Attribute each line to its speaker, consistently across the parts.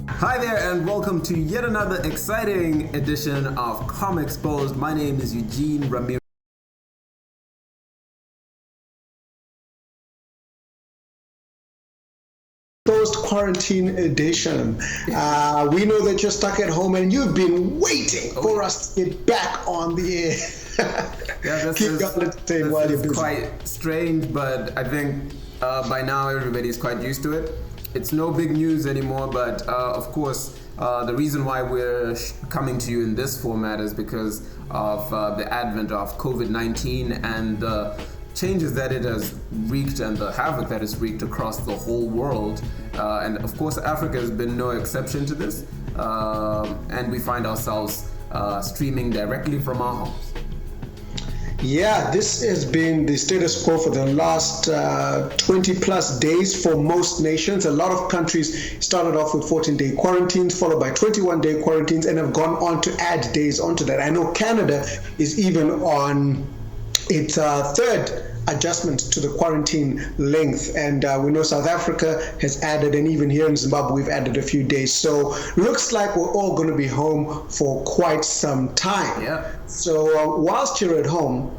Speaker 1: Hi there, and welcome to yet another exciting edition of Comexposed. My name is Eugene Ramirez.
Speaker 2: Post-quarantine edition. We know that you're stuck at home and you've been waiting for us to get back on the air.
Speaker 1: Yeah, this is quite strange, but I think by now everybody's quite used to it. It's no big news anymore, but of course, the reason why we're coming to you in this format is because of the advent of COVID-19 and the changes that it has wreaked and the havoc that it's wreaked across the whole world. And of course, Africa has been no exception to this. And we find ourselves streaming directly from our homes.
Speaker 2: Yeah, this has been the status quo for the last 20 plus days for most nations. A lot of countries started off with 14-day quarantines, followed by 21-day quarantines, and have gone on to add days onto that. I know Canada is even on its third adjustment to the quarantine length, and we know South Africa has added, and even here in Zimbabwe we've added a few days. So looks like we're all going to be home for quite some time.
Speaker 1: Yeah.
Speaker 2: So whilst you're at home,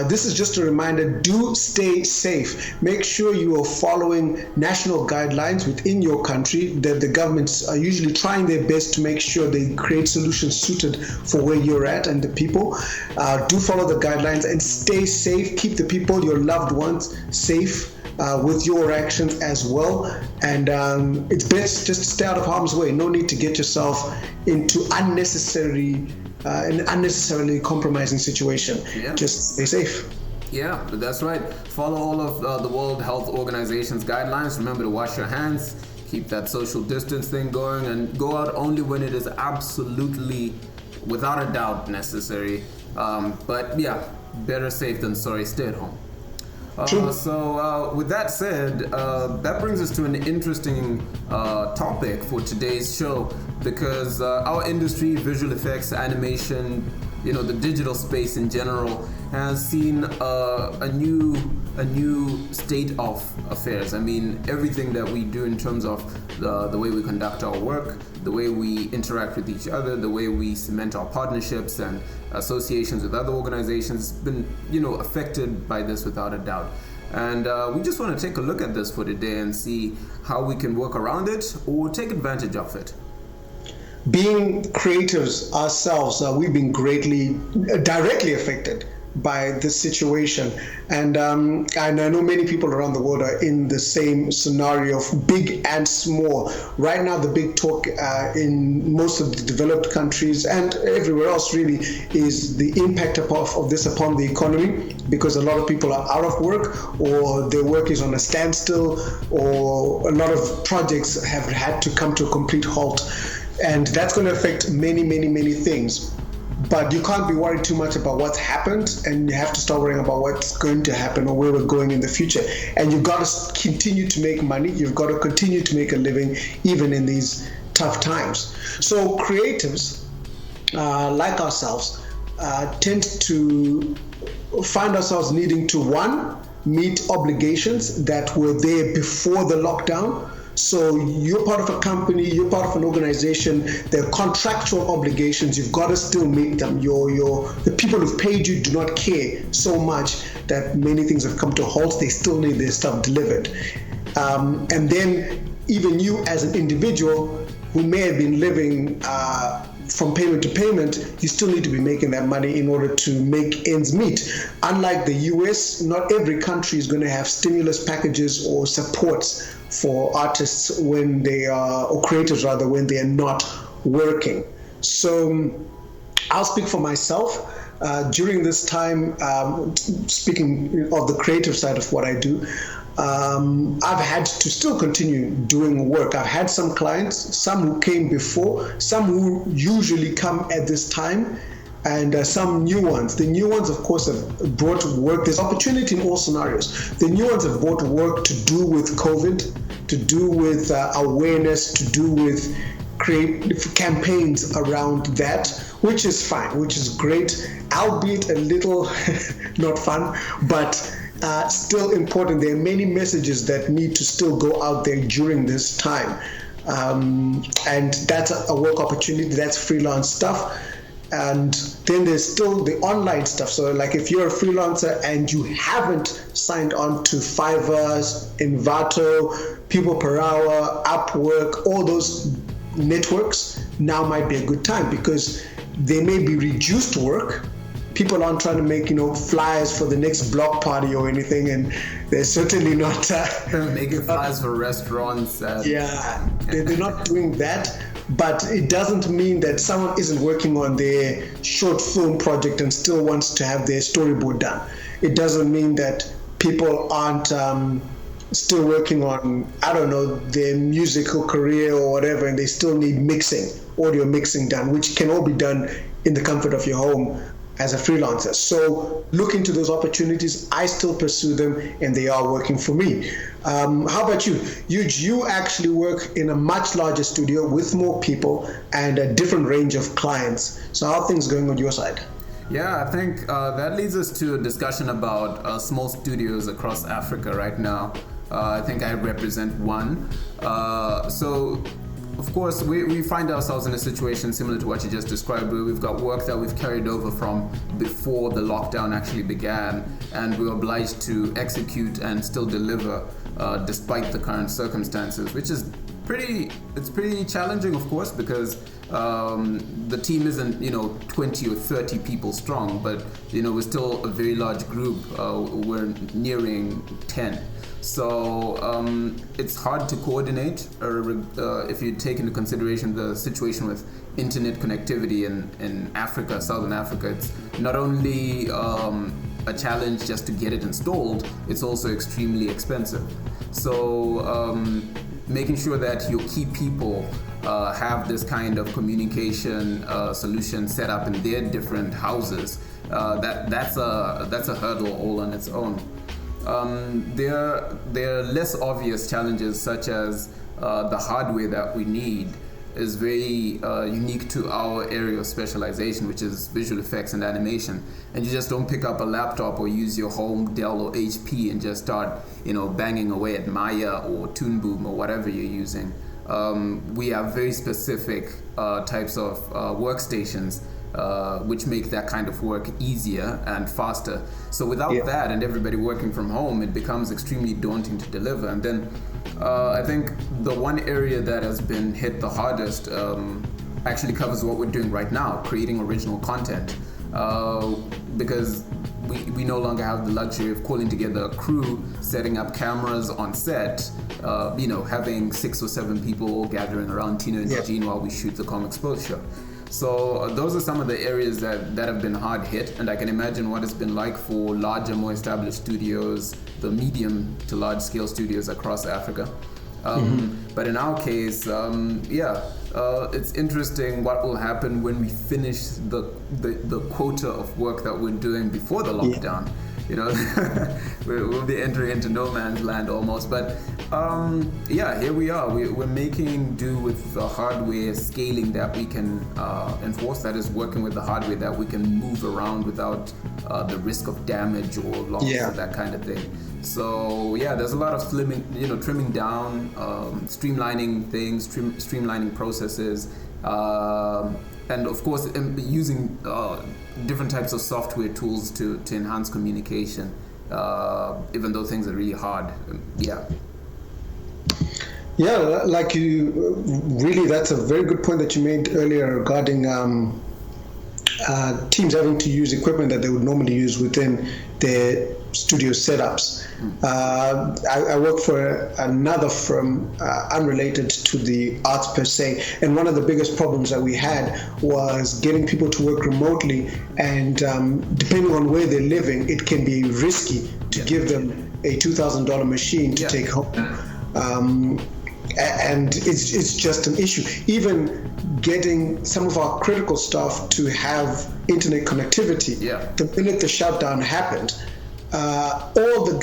Speaker 2: this is just a reminder, do stay safe. Make sure you are following national guidelines within your country. That the governments are usually trying their best to make sure they create solutions suited for where you're at and the people. Do follow the guidelines and stay safe. Keep the people, your loved ones, safe with your actions as well. And it's best just to stay out of harm's way. No need to get yourself into an unnecessarily compromising situation.
Speaker 1: Yeah.
Speaker 2: Just stay safe.
Speaker 1: Yeah, that's right. Follow all of the World Health Organization's guidelines. Remember to wash your hands, keep that social distance thing going, and go out only when it is absolutely, without a doubt, necessary. But yeah, better safe than sorry. Stay at home. So with that said, that brings us to an interesting topic for today's show, because our industry, visual effects, animation, the digital space in general, has seen a new state of affairs. I mean, everything that we do in terms of the way we conduct our work, the way we interact with each other, the way we cement our partnerships and associations with other organizations, has been, affected by this without a doubt. And we just want to take a look at this for today and see how we can work around it or take advantage of it.
Speaker 2: Being creatives ourselves, we've been directly affected by this situation, and I know many people around the world are in the same scenario, big and small. Right now, the big talk in most of the developed countries and everywhere else really is the impact of this upon the economy, because a lot of people are out of work, or their work is on a standstill, or a lot of projects have had to come to a complete halt. And that's going to affect many, many, many things. But you can't be worried too much about what's happened, and you have to start worrying about what's going to happen or where we're going in the future. And you've got to continue to make money. You've got to continue to make a living, even in these tough times. So creatives, like ourselves, tend to find ourselves needing to, one, meet obligations that were there before the lockdown. So you're part of a company, you're part of an organization, there are contractual obligations, you've got to still meet them. The people who've paid you do not care so much that many things have come to a halt. They still need their stuff delivered. And then even you as an individual who may have been living from payment to payment, you still need to be making that money in order to make ends meet. Unlike the US, not every country is going to have stimulus packages or supports for artists when they are, or creators rather, when they are not working. So I'll speak for myself. During this time, speaking of the creative side of what I do, I've had to still continue doing work. I've had some clients, some who came before, some who usually come at this time, and some new ones. The new ones, of course, have brought work. There's opportunity in all scenarios. The new ones have brought work to do with COVID, to do with awareness, to do with create campaigns around that, which is fine, which is great, albeit a little not fun, but still important. There are many messages that need to still go out there during this time. And that's a work opportunity, that's freelance stuff. And then there's still the online stuff. So like if you're a freelancer and you haven't signed on to Fiverr, Envato, People Per Hour, Upwork, all those networks, now might be a good time, because there may be reduced work. People aren't trying to make, flyers for the next block party or anything, and they're certainly not
Speaker 1: making flyers for restaurants.
Speaker 2: They're not doing that. But it doesn't mean that someone isn't working on their short film project and still wants to have their storyboard done. It doesn't mean that people aren't still working on, their musical career or whatever, and they still need audio mixing done, which can all be done in the comfort of your home as a freelancer. So look into those opportunities. I still pursue them, and they are working for me. How about you? You actually work in a much larger studio with more people and a different range of clients. So how are things going on your side?
Speaker 1: Yeah, I think that leads us to a discussion about small studios across Africa right now. I think I represent one. So of course, we find ourselves in a situation similar to what you just described, where we've got work that we've carried over from before the lockdown actually began, and we're obliged to execute and still deliver despite the current circumstances, which is pretty challenging, of course, because the team isn't 20 or 30 people strong, but we're still a very large group. We're nearing 10. So it's hard to coordinate if you take into consideration the situation with internet connectivity in Africa, Southern Africa. It's not only a challenge just to get it installed, it's also extremely expensive. So making sure that your key people have this kind of communication solution set up in their different houses, that's a hurdle all on its own. There are less obvious challenges, such as the hardware that we need is very unique to our area of specialization, which is visual effects and animation. And you just don't pick up a laptop or use your home Dell or HP and just start banging away at Maya or Toon Boom or whatever you're using. We have very specific types of workstations which make that kind of work easier and faster. So without that and everybody working from home, it becomes extremely daunting to deliver. And then I think the one area that has been hit the hardest actually covers what we're doing right now, creating original content. Because we no longer have the luxury of calling together a crew, setting up cameras on set, having 6 or 7 people all gathering around Tino and Eugene while we shoot the Comexposed show. So those are some of the areas that have been hard hit, and I can imagine what it's been like for larger, more established studios, the medium to large scale studios across Africa. But in our case, it's interesting what will happen when we finish the quota of work that we're doing before the lockdown. We'll be entering into no man's land almost. But here we are. We're making do with the hardware scaling that we can enforce. That is, working with the hardware that we can move around without the risk of damage or loss or that kind of thing. So there's a lot of trimming down, streamlining things, streamlining processes, and of course using different types of software tools to enhance communication, even though things are really hard.
Speaker 2: Like that's a very good point that you made earlier regarding teams having to use equipment that they would normally use within their studio setups. I work for another firm unrelated to the arts per se, and one of the biggest problems that we had was getting people to work remotely, and depending on where they're living, it can be risky to give them a $2,000 machine to take home. And it's just an issue. Even getting some of our critical staff to have internet connectivity. The minute the shutdown happened, all the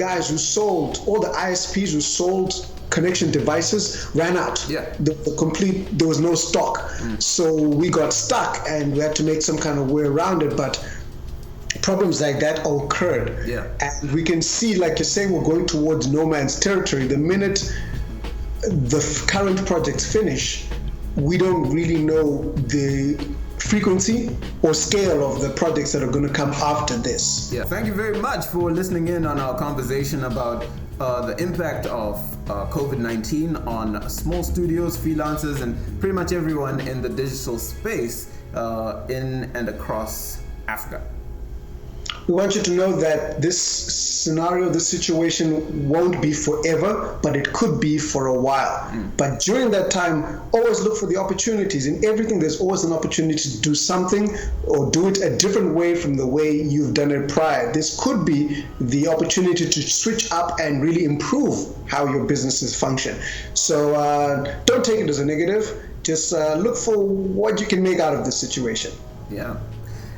Speaker 2: ISPs who sold connection devices ran out. There was no stock. So we got stuck and we had to make some kind of way around it. But problems like that occurred.
Speaker 1: Yeah.
Speaker 2: And we can see, like you're saying, we're going towards no man's territory. The minute the current projects finish, we don't really know the frequency or scale of the projects that are going to come after this.
Speaker 1: Yeah. Thank you very much for listening in on our conversation about the impact of COVID-19 on small studios, freelancers, and pretty much everyone in the digital space in and across Africa.
Speaker 2: We want you to know that this scenario, this situation won't be forever, but it could be for a while. But during that time, always look for the opportunities. In everything, there's always an opportunity to do something or do it a different way from the way you've done it prior. This could be the opportunity to switch up and really improve how your businesses function. So don't take it as a negative. Just look for what you can make out of this situation.
Speaker 1: Yeah.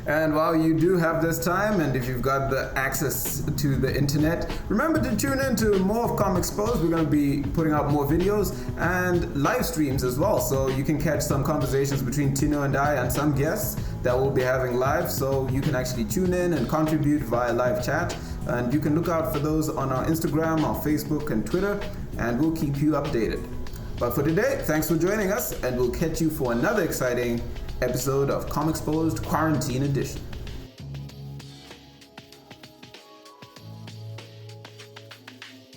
Speaker 1: And while you do have this time, and if you've got the access to the internet, remember to tune in to more of Comexposed. We're going to be putting out more videos and live streams as well. So you can catch some conversations between Tino and I and some guests that we'll be having live. So you can actually tune in and contribute via live chat. And you can look out for those on our Instagram, our Facebook, and Twitter, and we'll keep you updated. But for today, thanks for joining us, and we'll catch you for another exciting episode of Comexposed Quarantine Edition.